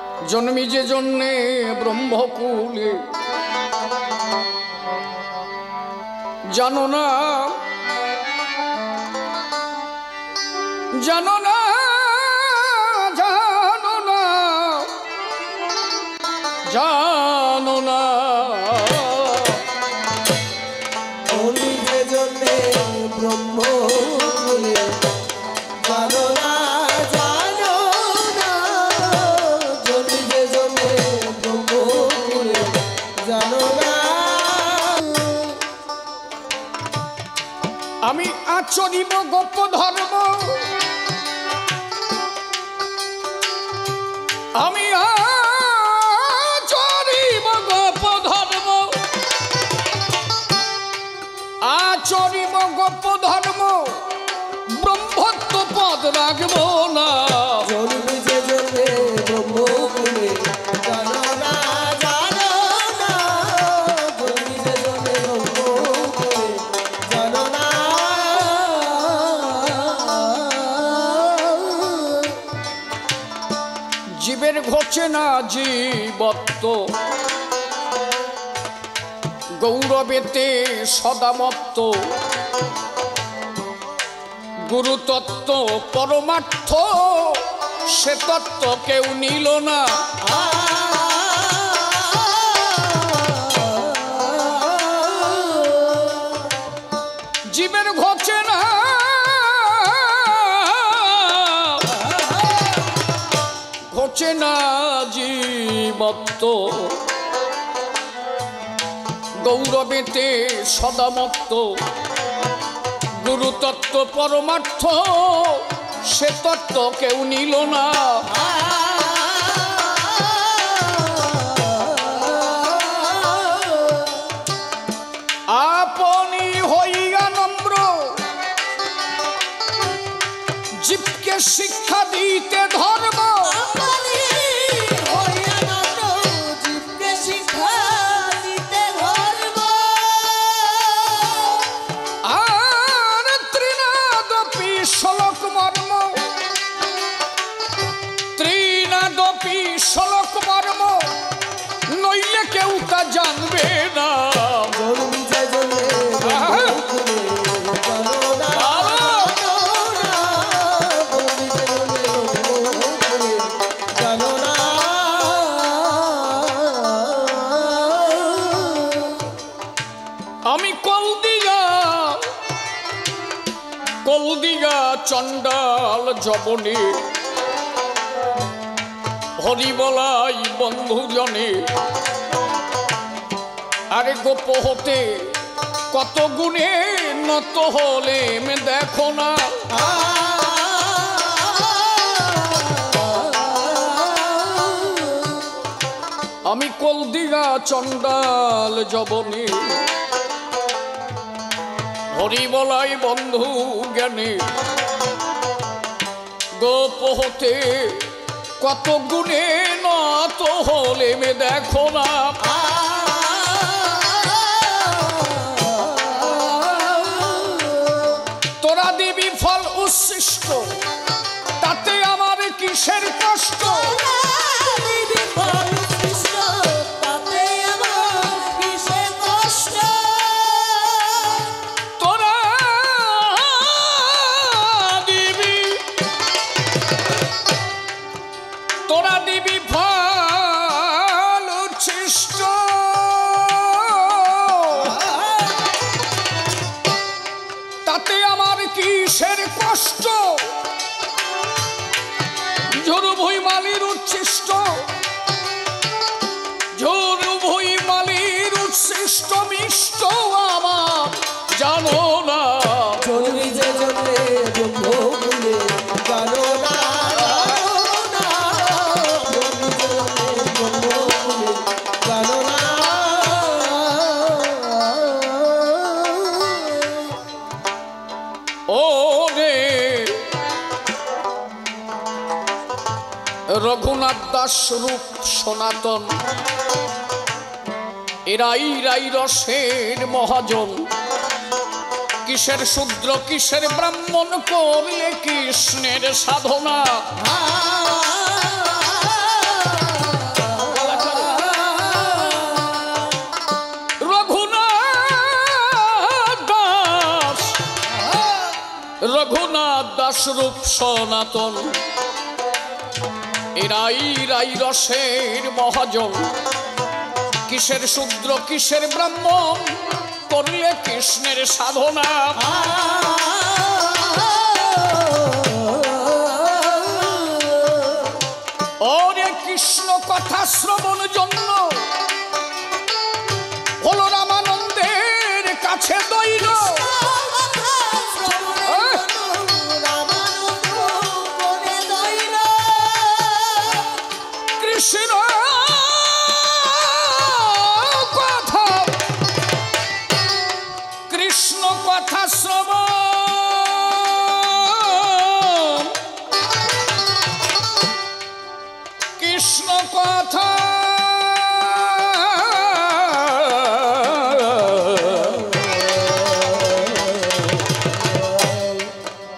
জন্মি যে জন্যে ব্রহ্মকুলে জানো না জানো না জানো না জানো না জন্মি যে জন্যে ব্রহ্মকুলে জানো না আমি আচরিব গোপ ধর্ম আমি আচরিব গোপ ধর্ম আচরিব গোপ ধর্ম ব্রহ্মত্ব পদ রাখব না জন্মি যে জন্যে ব্রহ্মকুলে জানো না জানো না জন্মি যে জন্যে ব্রহ্মকুলে জানো না জীবের ঘটে না জীবত্ব গৌরবেতে সদামত্ত গুরুতত্ত্ব পরমার্থ সে তত্ত্ব কেউ নিল না জীবের ঘটে না ঘটে না জীবত্ব গৌরবেতে সদামত্ত গুরুতত্ত্ব পরমার্থ সে তত্ত্ব কেউ নিল না আপনি হইয়া নম্র জীবকে শিক্ষা দিতে ধর্ম শ্লোক মর্ম নইলে কেউ তা জানবে না জন্মি যে জন্যে ব্রহ্মকুলে জানো না জন্মি যে জন্যে ব্রহ্মকুলে জানো না আমি কলদিগা চণ্ডাল জবনে হরি বলাই বন্ধুজনে আরে গোপ হতে কত গুণে নত হলে দেখো না আমি কলদিগা চণ্ডাল জবনে হরি বলাই বন্ধু জ্ঞানে গোপ হতে কত গুণে নত হলে দেখো না তোরা দিবি ফল উচ্ছিষ্ট তাতে আমার কিসের কষ্ট তোরা দিবি ফল উচ্ছিষ্ট তাতে আমার কিসের কষ্ট ঝুরু ভুই মালির উচ্ছিষ্ট ঝুরু ভুই মালির উচ্ছিষ্ট মিষ্ট আমার জানো না জন্মি যে জন্যে ব্রহ্মকুলে জানো না জানো না ও রে রঘুনাথ দাস রূপ সনাতন এরাই রাই রসের মহাজন কিসের শূদ্র কিসের ব্রাহ্মণ করলে কৃষ্ণের সাধনা দাস রূপ সনাতন, এরাই রাই রসের মহাজন। কিসের শূদ্র কিসের ব্রাহ্মণ, করলে কৃষ্ণের সাধনা। ওরে কৃষ্ণ কথা শ্রবণ জন্য হলো রামানন্দের কাছে দৈর। কৃষ্ণ কথা, কৃষ্ণ কথা শ্রবণ, কৃষ্ণ কথা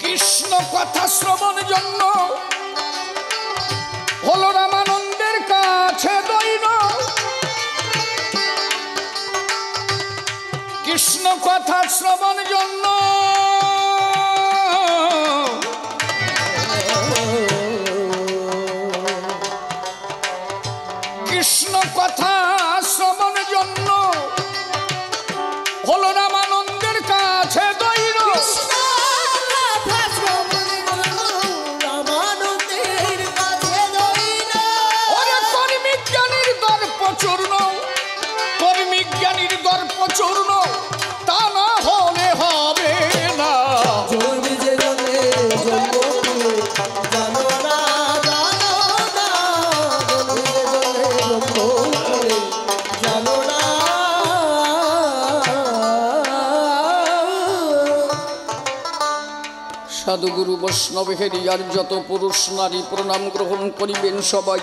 কৃষ্ণ কথা শ্রবণ জন্য হলো রামানন্দের কাছে দৈন। কৃষ্ণ কথা শ্রবণ জন্য কৃষ্ণ কথা শ্রবণ জন্য হলো রামানন্দের কাছে দৈন। কর্মিক জ্ঞানীর দর্প চূর্ণ, তা না হলে হবে না। সাধুগুরু বৈষ্ণব হেরিয়ার যত পুরুষ নারী প্রণাম গ্রহণ করিবেন সবাই।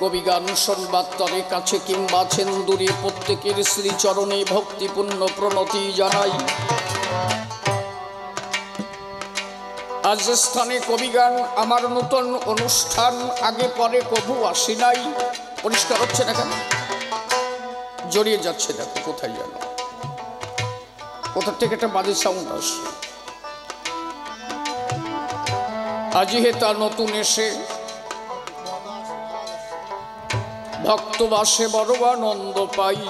কবিগান সংবাদ তরে কাছে কিংবা আছেন দূরে, প্রত্যেকের শ্রীচরণে ভক্তিপূর্ণ প্রণতি জানাই। আজ স্থানে কবিগান আমার নতুন অনুষ্ঠান, আগে পরে কবু আসি নাই। পরিষ্কার হচ্ছে না কেন? জড়িয়ে যাচ্ছে, দেখো কোথায় যেন কোথা থেকে একটা বাজে সাউন্ড আসছে। আজই হেতা নতুন এসে ভক্তবাসে বড় আনন্দ পাই।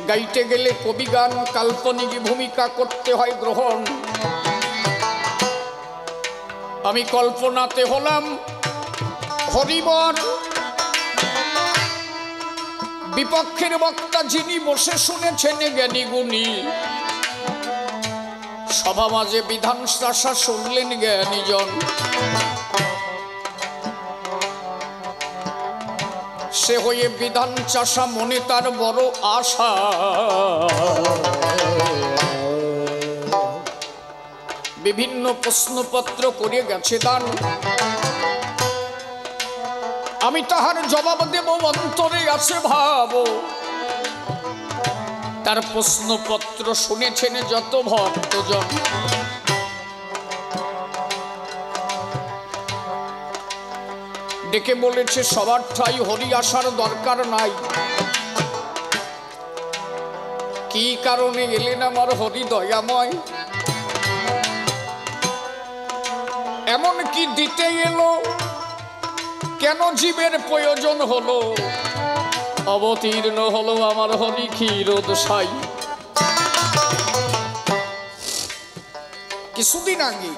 গাইতে গেলে কবিগান কাল্পনিক ভূমিকা করতে হয় গ্রহণ। আমি কল্পনাতে হলাম হরিবর, বিপক্ষের বক্তা যিনি বসে শুনেছেন জ্ঞানী গুণী। সভা মাঝে বিধান শাসা শুনলেন জ্ঞানীজন। সে হয়ে বিধান চাষা, মনে তার বড় আশা। বিভিন্ন প্রশ্নপত্র করে গেছে দান, আমি তাহার জবাব দেব, অন্তরে আছে ভাব। তার প্রশ্নপত্র শুনেছেন যত ভক্তজন। ডেকে বলেছে সবার ঠাই হরি আসার দরকার নাই। কি কারণে এলেন আমার হরি দয়াময়? এমন কি দিতে এলো, কেন জীবের প্রয়োজন হলো? অবতীর্ণ হলো আমার হরি ক্ষীরোদশাই। কিছুদিন আগে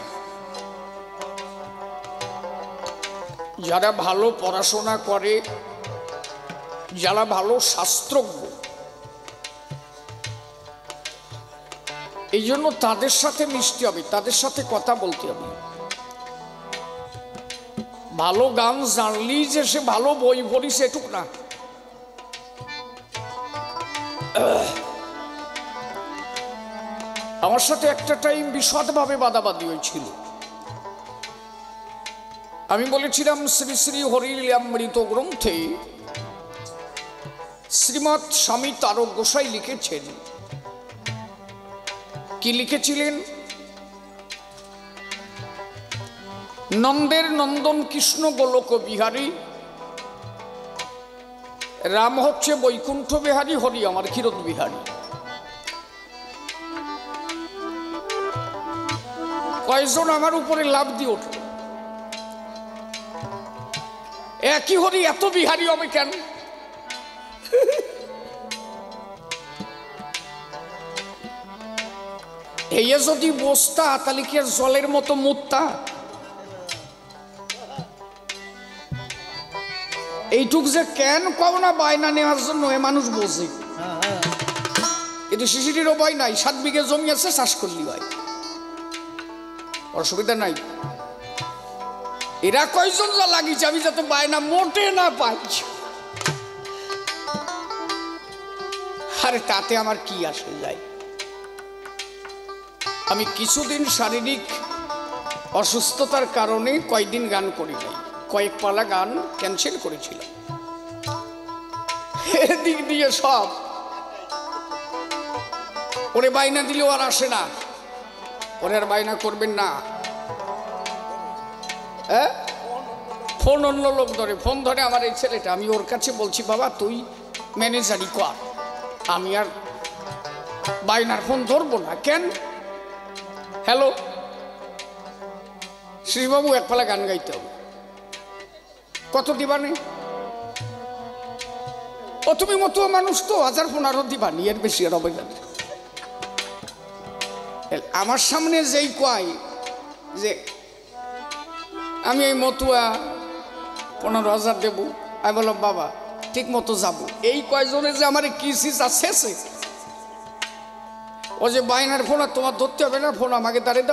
যারা ভালো পড়াশোনা করে, যারা ভালো শাস্ত্রজ্ঞ, এই জন্য তাদের সাথে মিশতে হবে, তাদের সাথে কথা বলতে হবে। ভালো গান জানলেই যে সে ভালো বই পড়ি সেটুক না। আমার সাথে একটা টাইম বিশদভাবে বাদাবাদি হয়েছিল। আমি বলেছিলাম শ্রী শ্রী হরিলীলামৃত গ্রন্থে শ্রীমৎ স্বামী তারক গোসাই লিখেছেন। কি লিখেছিলেন? নন্দের নন্দন কৃষ্ণ গোলক বিহারী, রাম হচ্ছে বৈকুণ্ঠ বিহারী, হরি আমার ক্ষীরোদ বিহারী। কয়জন আমার উপরে লাভ দিয়ে উঠল। একই হরি এত বিহারি হবে কেন? এই যদি বসতা তাহলে কি আর জলের মতো মুততা? এইটুক যে কেন কও না বায়না নেওয়ার জন্য এ মানুষ বোঝে, কিন্তু শিশিটিরও ভয় নাই। 7 বিঘে জমি আছে, চাষ করলি ভাই, অসুবিধা নাই। এরা কয়জন যা লাগিয়েছে আমি যাতে বায়না মোটে না পাই, আরে তাতে আমার কি আসে যায়। আমি কিছুদিন শারীরিক অসুস্থতার কারণে কয়েকদিন গান করি নাই, কয়েক পালা গান ক্যান্সেল করেছিলাম। এদিক দিয়ে সব ওরে বায়না দিলেও আর আসে না, ওরে আর বায়না করবেন না। ফোন অন্য লোক ধরে, ফোন ধরে আমার এই ছেলেটা, আমি ওর কাছে বলছি বাবা তুই ম্যানেজারই কর, আমি আর বায়নার ফোন ধরবো না। কেন? হ্যালো শ্রীবাবু, এক পালা গান গাইতে হবে, কত দিবানে? ও তুমি মতো মানুষ তো 1000-1500 দিবানি, এর বেশি আর হবে না। আমার সামনে যেই কয় যে আমি এই মতুয়া 15,000 দেব, আমি বললাম বাবা ঠিক মতো যাবো। এই কয়জনে যে আমার কি চিজ আছে, ও যে বায়নার ফোন আর তোমার ধরতে হবে না, ফোন আমাকে দাঁড়িয়ে দাও।